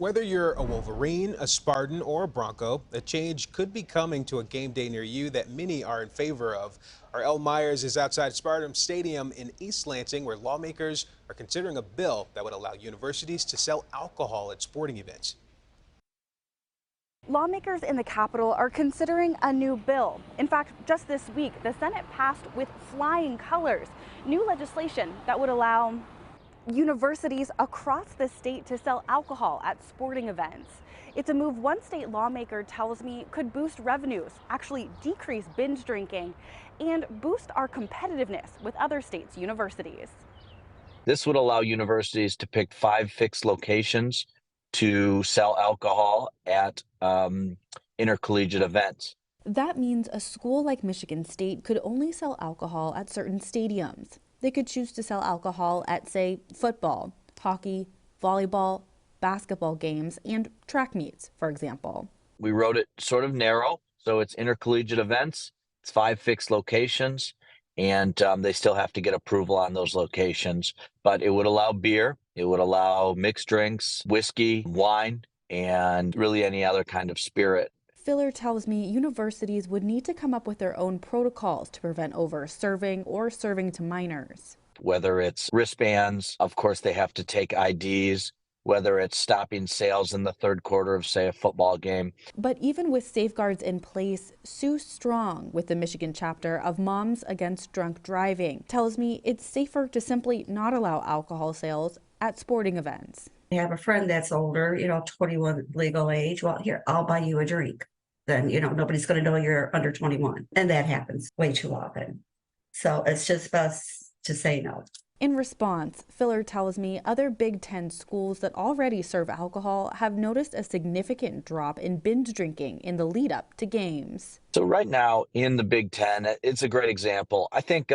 Whether you're a Wolverine, a Spartan, or a Bronco, a change could be coming to a game day near you that many are in favor of. Our El Myers is outside Spartan Stadium in East Lansing, where lawmakers are considering a bill that would allow universities to sell alcohol at sporting events. Lawmakers in the Capitol are considering a new bill. In fact, just this week, the Senate passed with flying colors new legislation that would allow universities across the state to sell alcohol at sporting events. It's a move one state lawmaker tells me could boost revenues, actually decrease binge drinking, and boost our competitiveness with other states' universities. This would allow universities to pick 5 fixed locations to sell alcohol at intercollegiate events. That means a school like Michigan State could only sell alcohol at certain stadiums. They could choose to sell alcohol at, say, football, hockey, volleyball, basketball games, and track meets, for example. We wrote it sort of narrow, so it's intercollegiate events, it's 5 fixed locations, and they still have to get approval on those locations. But it would allow beer, it would allow mixed drinks, whiskey, wine, and really any other kind of spirit. Filler tells me universities would need to come up with their own protocols to prevent over-serving or serving to minors. Whether it's wristbands, of course, they have to take IDs, whether it's stopping sales in the third quarter of, say, a football game. But even with safeguards in place, Sue Strong with the Michigan chapter of Moms Against Drunk Driving tells me it's safer to simply not allow alcohol sales at sporting events. I have a friend that's older, 21 legal age. Well, here, I'll buy you a drink. Then, nobody's going to know you're under 21. And that happens way too often. So it's just best to say no. In response, Filler tells me other Big Ten schools that already serve alcohol have noticed a significant drop in binge drinking in the lead up to games. So right now in the Big Ten, it's a great example. I think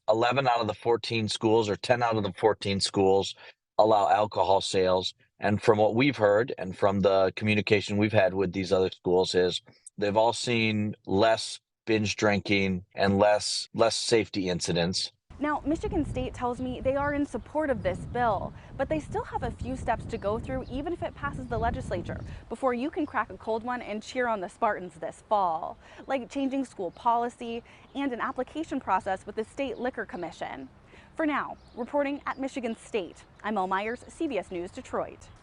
11 out of the 14 schools or 10 out of the 14 schools allow alcohol sales. And from what we've heard and from the communication we've had with these other schools is they've all seen less binge drinking and less safety incidents. Now, Michigan State tells me they are in support of this bill, but they still have a few steps to go through even if it passes the legislature before you can crack a cold one and cheer on the Spartans this fall, like changing school policy and an application process with the State Liquor Commission. For now, reporting at Michigan State, I'm El Myers, CBS News, Detroit.